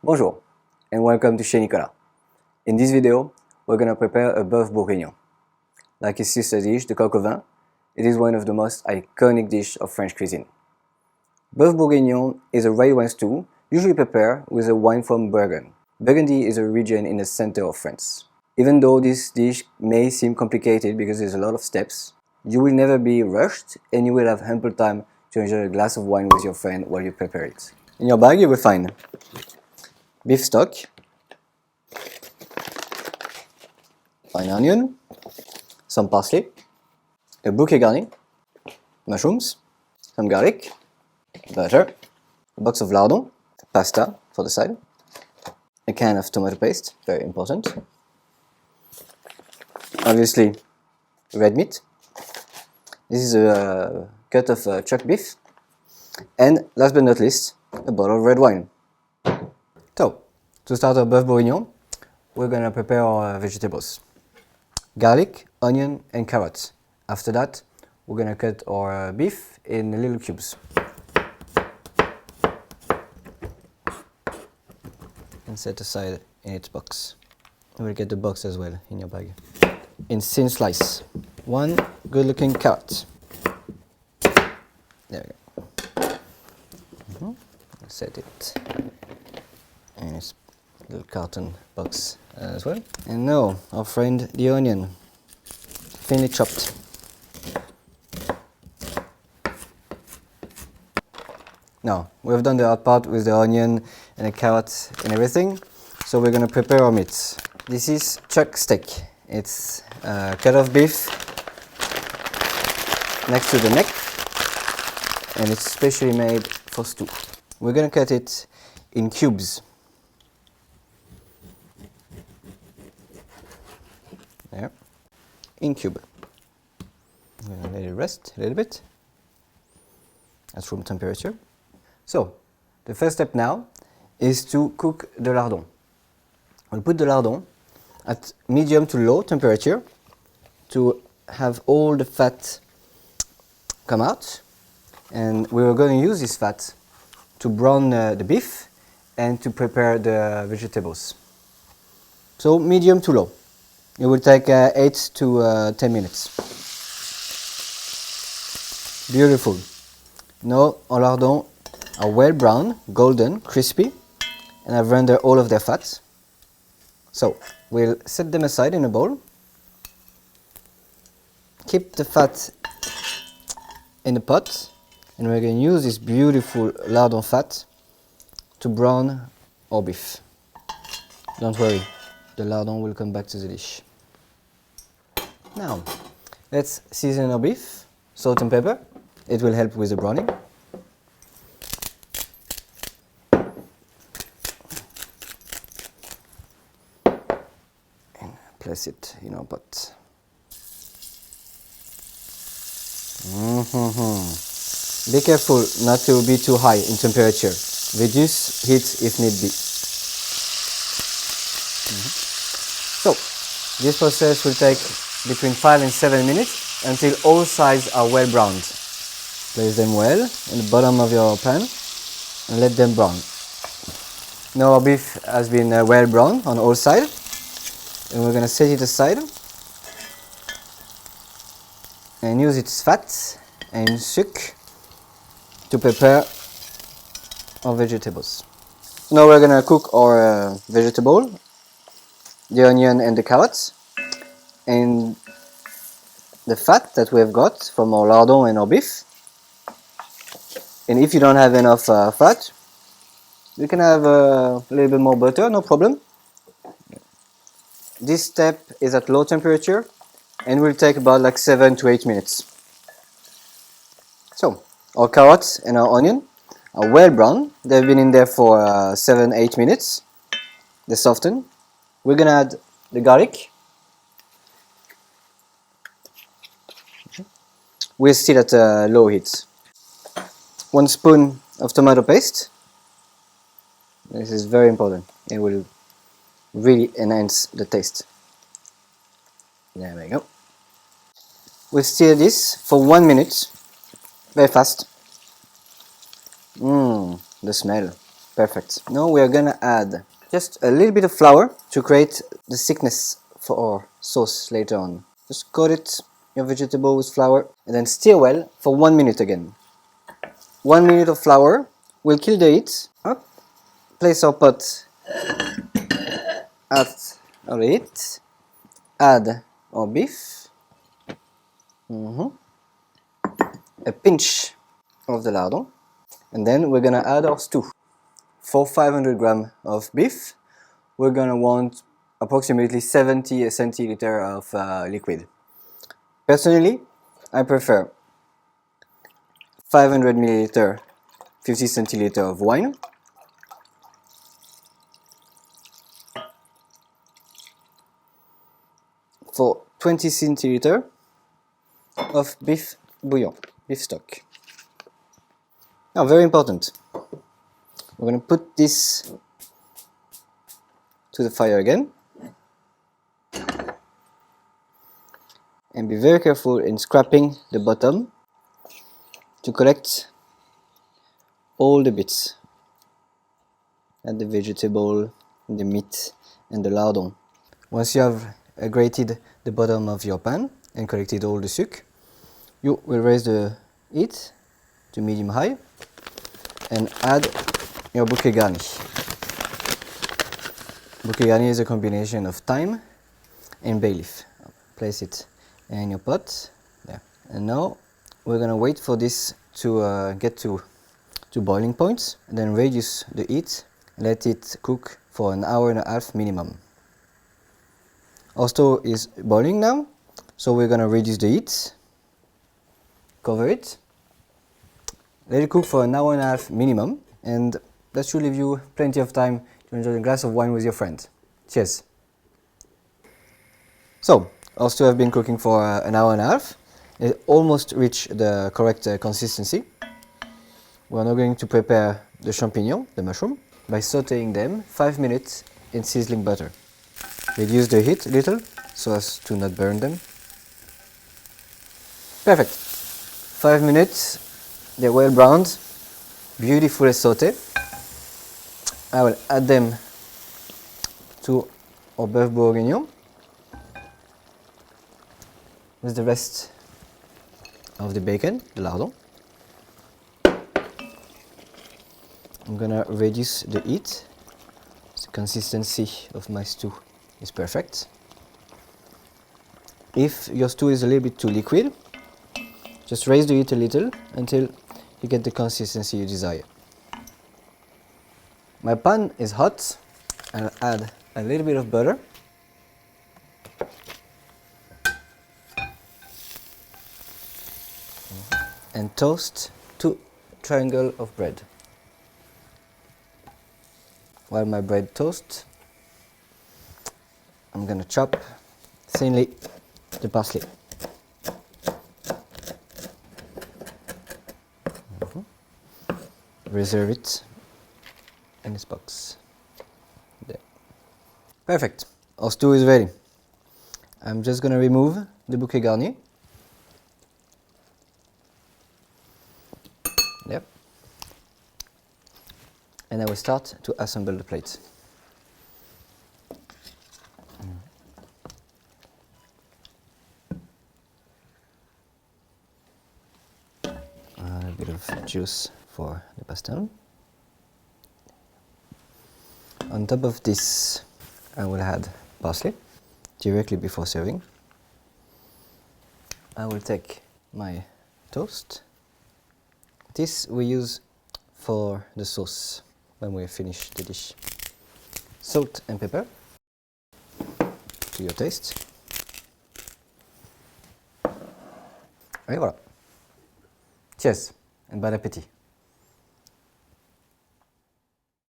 Bonjour and welcome to chez-Nicolas. In this video, we're going to prepare a Boeuf Bourguignon. Like its sister dish, the coq au vin, it is one of the most iconic dishes of French cuisine. Boeuf Bourguignon is a red wine stew, usually prepared with a wine from Burgundy. Burgundy is a region in the center of France. Even though this dish may seem complicated because there's a lot of steps, you will never be rushed and you will have ample time to enjoy a glass of wine with your friend while you prepare it. In your bag you will find beef stock, fine onion, some parsley, a bouquet garni, mushrooms, some garlic, butter, a box of lardon, pasta for the side, a can of tomato paste, very important, obviously red meat, this is a cut of chuck beef, and last but not least, a bottle of red wine. So, to start our Boeuf Bourguignon, we're gonna prepare our vegetables. Garlic, onion and carrots. After that, we're gonna cut our beef in little cubes. And set aside in its box. You will get the box as well in your bag. In thin slice. One good looking carrot. There we go. Set it in its little carton box as well. And now, our friend the onion, thinly chopped. Now, we've done the hard part with the onion and the carrots and everything, so we're going to prepare our meat. This is chuck steak. It's cut off beef next to the neck, and it's specially made for stew. We're going to cut it in cubes. There, in cube. I'm going to let it rest a little bit at room temperature. So, the first step now is to cook the lardon. We'll put the lardon at medium to low temperature to have all the fat come out, and we're going to use this fat to brown the beef and to prepare the vegetables. So medium to low. It will take 8 to 10 minutes. Beautiful. Now our lardons are well brown, golden, crispy, and I've rendered all of their fat. So we'll set them aside in a bowl. Keep the fat in the pot, and we're going to use this beautiful lardon fat to brown our beef. Don't worry, the lardon will come back to the dish. Now, let's season our beef, salt and pepper. It will help with the browning. And place it in our pot. Be careful not to be too high in temperature. Reduce heat if need be. So, this process will take between 5 and 7 minutes until all sides are well browned. Place them well in the bottom of your pan and let them brown. Now our beef has been well browned on all sides, and we're going to set it aside and use its fat and suc to prepare our vegetables. Now we're going to cook our vegetable, the onion and the carrots, and the fat that we have got from our lardon and our beef. And if you don't have enough fat, you can have a little bit more butter, no problem. This step is at low temperature and will take about like 7 to 8 minutes. So, our carrots and our onion are well brown. They've been in there for 7-8 minutes. They soften. We're gonna add the garlic. We're still at low heat. 1 spoon of tomato paste. This is very important. It will really enhance the taste. There we go. We stir this for 1 minute. Very fast. The smell. Perfect. Now we are gonna add just a little bit of flour to create the thickness for our sauce later on. Just coat it, your vegetable with flour, and then stir well for 1 minute again. 1 minute of flour will kill the heat. Up. Place our pot at our heat. Add our beef. A pinch of the lardon. And then we're gonna add our stew. For 500 grams of beef, we're gonna want approximately 70 centiliters of liquid. Personally, I prefer 500 milliliter, 50 centiliters of wine, for 20 centiliters of beef bouillon, beef stock. Now, very important, we're going to put this to the fire again and be very careful in scraping the bottom to collect all the bits and the vegetable, the meat and the lardon. Once you have grated the bottom of your pan and collected all the suc, you will raise the heat to medium high and add your bouquet garni. Bouquet garni is a combination of thyme and bay leaf. Place it in your pot there. And now we're gonna wait for this to get to boiling point, and then reduce the heat and let it cook for an hour and a half minimum. Our stove is boiling now, so we're gonna reduce the heat, cover it, let it cook for an hour and a half minimum, and that should leave you plenty of time to enjoy a glass of wine with your friend. Cheers! So, our stew has been cooking for an hour and a half. It almost reached the correct consistency. We are now going to prepare the champignon, the mushroom, by sautéing them 5 minutes in sizzling butter. Reduce the heat a little so as to not burn them. Perfect! 5 minutes, they're well browned, beautifully sauté. I will add them to our Boeuf Bourguignon with the rest of the bacon, the lardon. I'm gonna reduce the heat. The consistency of my stew is perfect. If your stew is a little bit too liquid, just raise the heat a little until you get the consistency you desire. My pan is hot. I'll add a little bit of butter. And toast 2 triangles of bread. While my bread toasts, I'm gonna chop thinly the parsley. Reserve it in this box. There. Perfect. Our stew is ready. I'm just gonna remove the bouquet garni. Yep. And I will start to assemble the plate. A bit of juice for the pasta. On top of this, I will add parsley directly before serving. I will take my toast. This we use for the sauce when we finish the dish. Salt and pepper to your taste. Et voilà. Cheers and bon appétit.